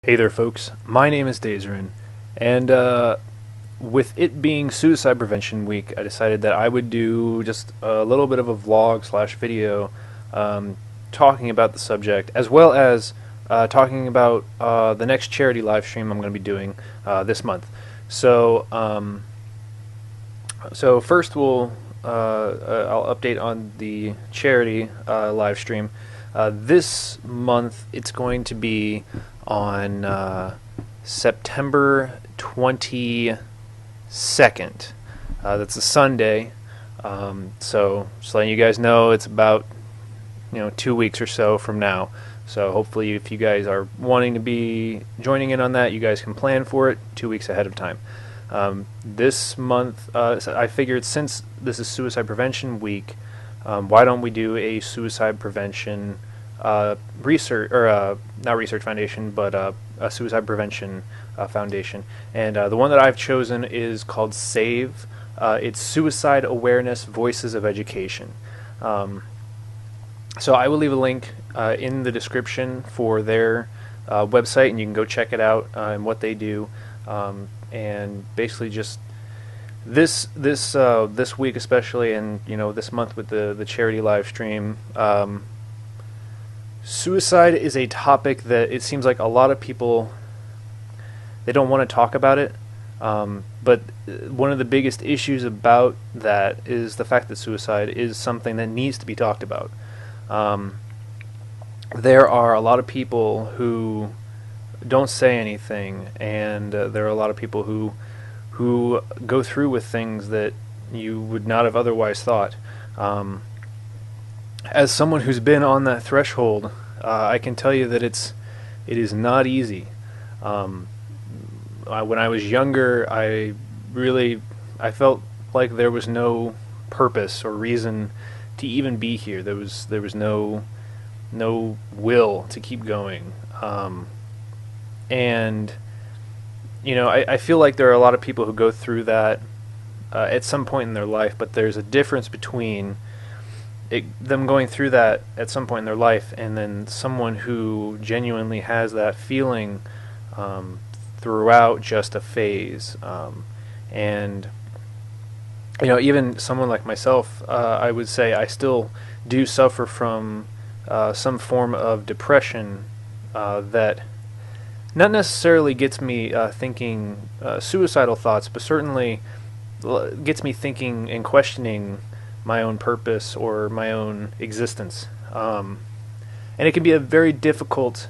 Hey there, folks. My name is Dazerin, and with it being Suicide Prevention Week, I decided that I would do just a little bit of a vlog slash video talking about the subject, as well as talking about the next charity live stream I'm going to be doing this month. So first I'll update on the charity live stream. This month it's going to be on September 22nd. That's a Sunday. So just letting you guys know, it's about 2 weeks or so from now. So hopefully, if you guys are wanting to be joining in on that, you guys can plan for it 2 weeks ahead of time. This month, I figured, since this is Suicide Prevention Week, why don't we do a suicide prevention research, or not research foundation, but a suicide prevention foundation. And the one that I've chosen is called SAVE. It's Suicide Awareness Voices of Education. So I will leave a link in the description for their website, and you can go check it out and what they do. And basically, just this week especially, and this month with the charity live stream, suicide is a topic that it seems like a lot of people, they don't want to talk about it. But one of the biggest issues about that is the fact that suicide is something that needs to be talked about. There are a lot of people who don't say anything, and there are a lot of people who go through with things that you would not have otherwise thought. As someone who's been on that threshold, I can tell you that it is not easy. When I was younger, I felt like there was no purpose or reason to even be here. There was no will to keep going. And I feel like there are a lot of people who go through that at some point in their life, but there's a difference between them going through that at some point in their life and then someone who genuinely has that feeling throughout just a phase. And even someone like myself, I would say I still do suffer from some form of depression that not necessarily gets me thinking suicidal thoughts, but certainly gets me thinking and questioning my own purpose or my own existence. And it can be a very difficult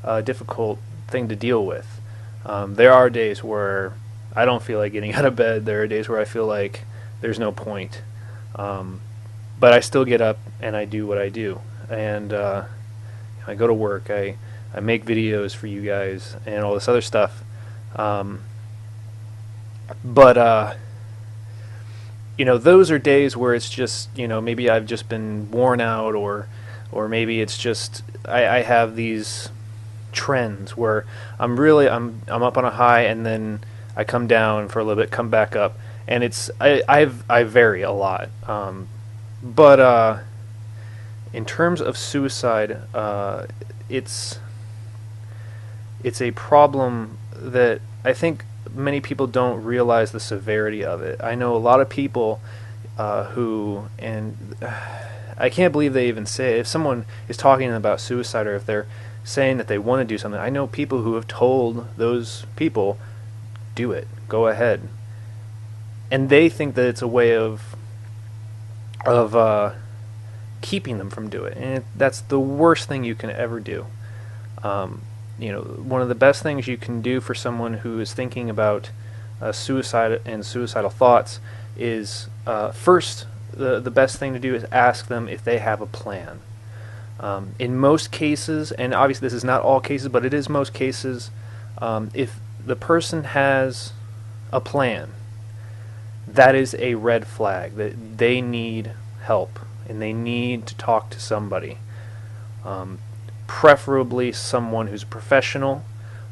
thing to deal with. There are days where I don't feel like getting out of bed. There are days where I feel like there's no point. But I still get up and I do what I do. And I go to work. I make videos for you guys and all this other stuff. But those are days where it's just, maybe I've just been worn out, or maybe it's just I have these trends where I'm up on a high, and then I come down for a little bit, come back up, and I vary a lot. But in terms of suicide, it's a problem that I think many people don't realize the severity of it. I know a lot of people who, and I can't believe they even say, if someone is talking about suicide, or if they're saying that they want to do something, I know people who have told those people, do it, go ahead. And they think that it's a way of keeping them from doing it, and that's the worst thing you can ever do. One of the best things you can do for someone who is thinking about suicide and suicidal thoughts is, first, the best thing to do is ask them if they have a plan. In most cases, and obviously this is not all cases, but it is most cases, if the person has a plan, that is a red flag, that they need help and they need to talk to somebody. Preferably someone who's a professional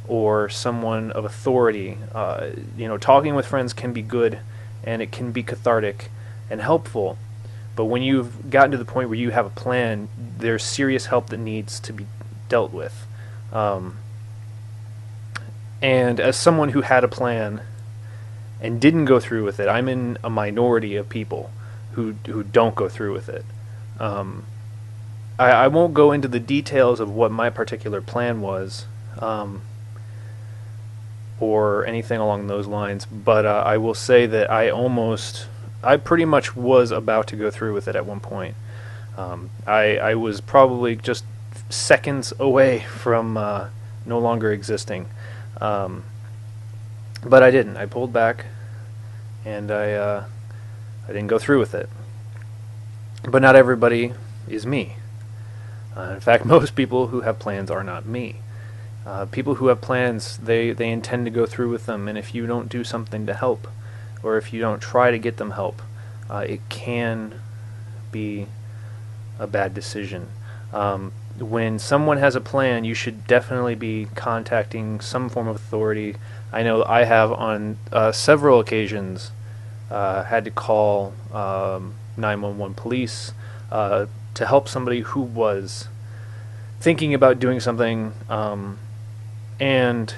or someone of authority. Talking with friends can be good, and it can be cathartic and helpful, but when you've gotten to the point where you have a plan, there's serious help that needs to be dealt with. And as someone who had a plan and didn't go through with it, I'm in a minority of people who don't go through with it. I won't go into the details of what my particular plan was, or anything along those lines, but I will say that I pretty much was about to go through with it at one point. I was probably just seconds away from no longer existing. But I didn't. I pulled back, and I didn't go through with it. But not everybody is me. In fact, most people who have plans are not me. People who have plans, they intend to go through with them, and if you don't do something to help, or if you don't try to get them help, it can be a bad decision. When someone has a plan, you should definitely be contacting some form of authority. I know I have on several occasions had to call 911 police to help somebody who was thinking about doing something, and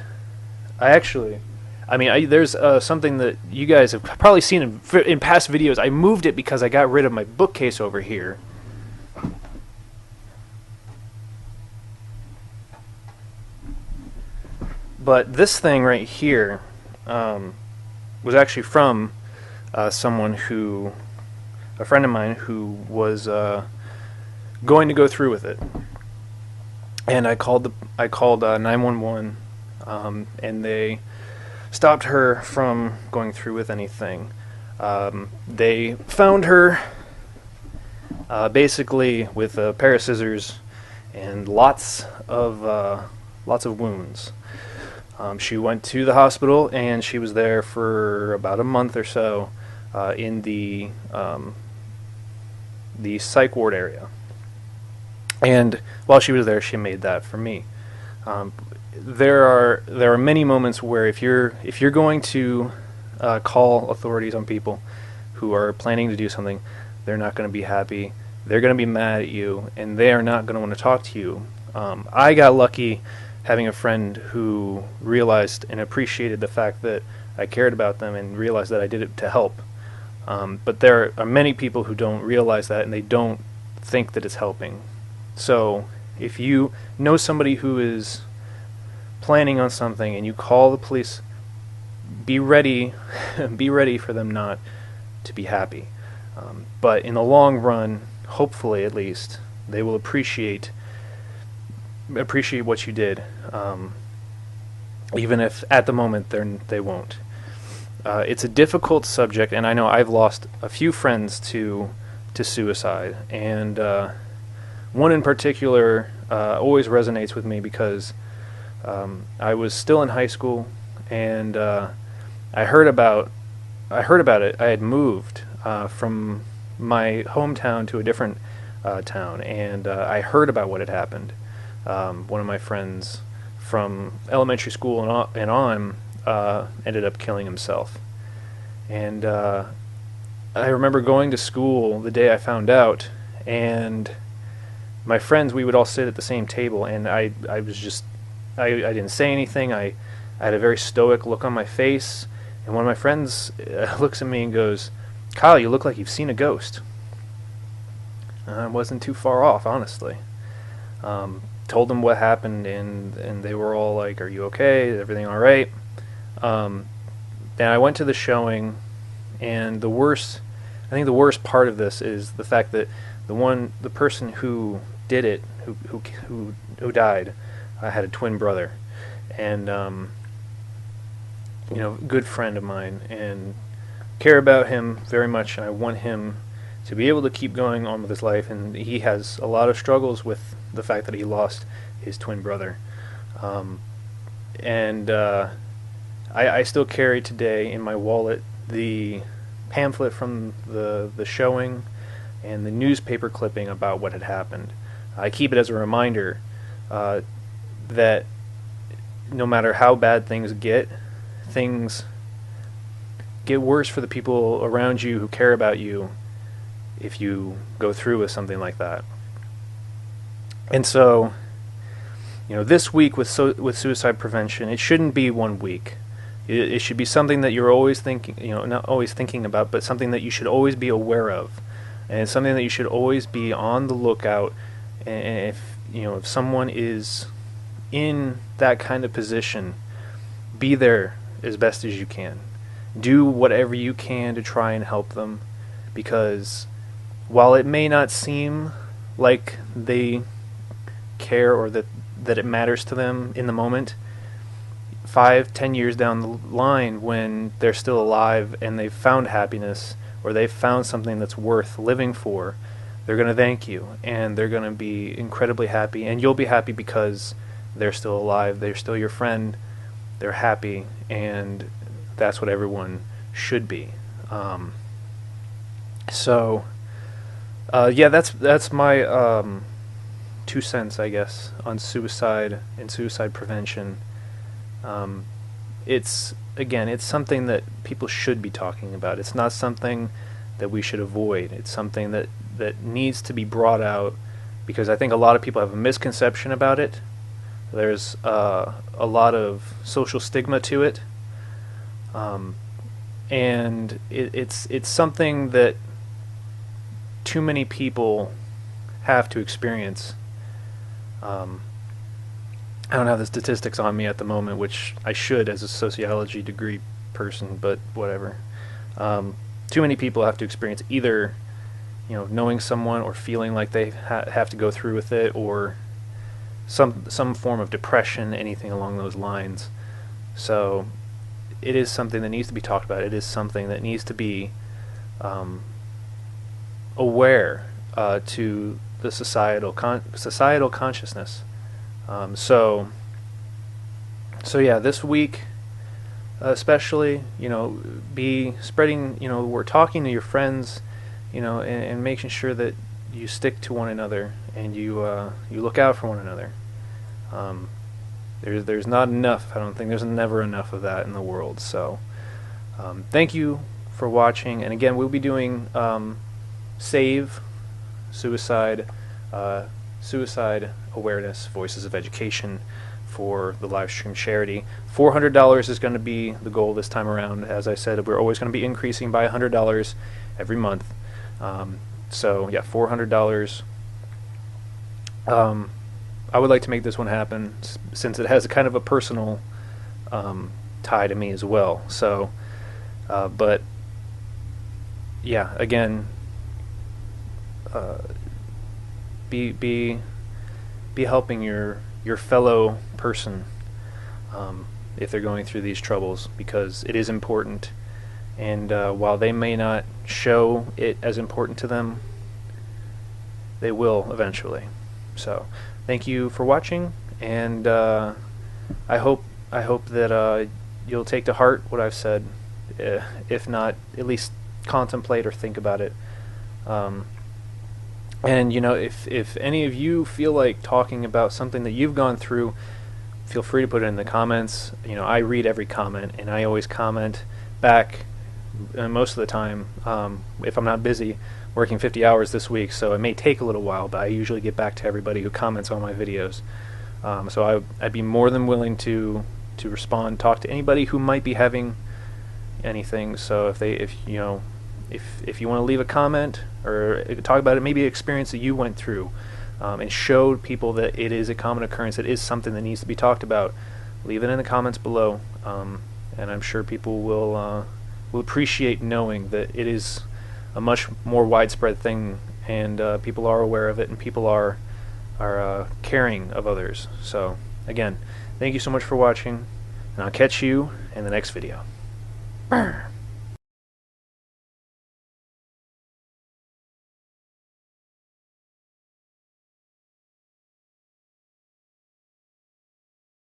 there's something that you guys have probably seen in past videos. I moved it because I got rid of my bookcase over here. But this thing right here was actually from a friend of mine who was going to go through with it, and I called 911, and they stopped her from going through with anything. They found her basically with a pair of scissors and lots of wounds. She went to the hospital, and she was there for about a month or so in the psych ward area. And while she was there, she made that for me. There are many moments where if you're going to call authorities on people who are planning to do something, they're not going to be happy. They're going to be mad at you, and they are not going to want to talk to you. I got lucky having a friend who realized and appreciated the fact that I cared about them and realized that I did it to help. But there are many people who don't realize that, and they don't think that it's helping. So if you know somebody who is planning on something and you call the police, be ready for them not to be happy. But in the long run, hopefully at least, they will appreciate what you did, even if at the moment they won't. It's a difficult subject, and I know I've lost a few friends to suicide, and one in particular always resonates with me because I was still in high school, and I heard about it. I had moved from my hometown to a different town, and I heard about what had happened. One of my friends from elementary school and on ended up killing himself. And I remember going to school the day I found out, and my friends, we would all sit at the same table, and I didn't say anything. I had a very stoic look on my face, and one of my friends looks at me and goes, "Kyle, you look like you've seen a ghost." I wasn't too far off, honestly. Told them what happened, and they were all like, "Are you okay? Is everything all right?" Then I went to the showing, and the worst part of this is the fact that the person who did it, who died, had a twin brother, and good friend of mine, and care about him very much, and I want him to be able to keep going on with his life, and he has a lot of struggles with the fact that he lost his twin brother. I still carry today in my wallet the pamphlet from the showing and the newspaper clipping about what had happened. I keep it as a reminder that no matter how bad things get worse for the people around you who care about you if you go through with something like that. And so this week with suicide prevention, it shouldn't be 1 week. It should be something that you're always thinking, not always thinking about, but something that you should always be aware of, and it's something that you should always be on the lookout. And if someone is in that kind of position, be there as best as you can. Do whatever you can to try and help them, because while it may not seem like they care or that it matters to them in the moment, 5-10 years down the line, when they're still alive and they've found happiness or they've found something that's worth living for, they're going to thank you, and they're going to be incredibly happy, and you'll be happy because they're still alive, they're still your friend, they're happy, and that's what everyone should be. That's my 2 cents, I guess, on suicide and suicide prevention. It's something that people should be talking about. It's not something that we should avoid. It's something that needs to be brought out, because I think a lot of people have a misconception about it. There's a lot of social stigma to it, and it's something that too many people have to experience. I don't have the statistics on me at the moment, which I should as a sociology degree person, but whatever. Too many people have to experience either, knowing someone or feeling like they have to go through with it, or some form of depression, anything along those lines. So it is something that needs to be talked about. It is something that needs to be aware to the societal consciousness. So yeah, this week especially, be spreading, we're talking to your friends, and making sure that you stick to one another, and you look out for one another. There's not enough. I don't think there's never enough of that in the world. So thank you for watching, and again, we'll be doing SAVE, suicide awareness, Voices of Education, for the live stream charity. $400 is going to be the goal this time around. As I said, we're always going to be increasing by $100 every month. So yeah, $400. I would like to make this one happen, since it has a kind of a personal tie to me as well. So, but yeah, again, be helping your fellow person if they're going through these troubles, because it is important. And while they may not show it as important to them, they will eventually. So thank you for watching, and I hope that you'll take to heart what I've said, if not, at least contemplate or think about it. And if any of you feel like talking about something that you've gone through, feel free to put it in the comments. I read every comment, and I always comment back most of the time, if I'm not busy working 50 hours this week. So it may take a little while, but I usually get back to everybody who comments on my videos. So I'd be more than willing to respond, talk to anybody who might be having anything. So if you want to leave a comment or talk about it, maybe an experience that you went through, and showed people that it is a common occurrence, it is something that needs to be talked about, leave it in the comments below, and I'm sure people will appreciate knowing that it is a much more widespread thing, and people are aware of it, and people are caring of others. So again, thank you so much for watching, and I'll catch you in the next video. Brr.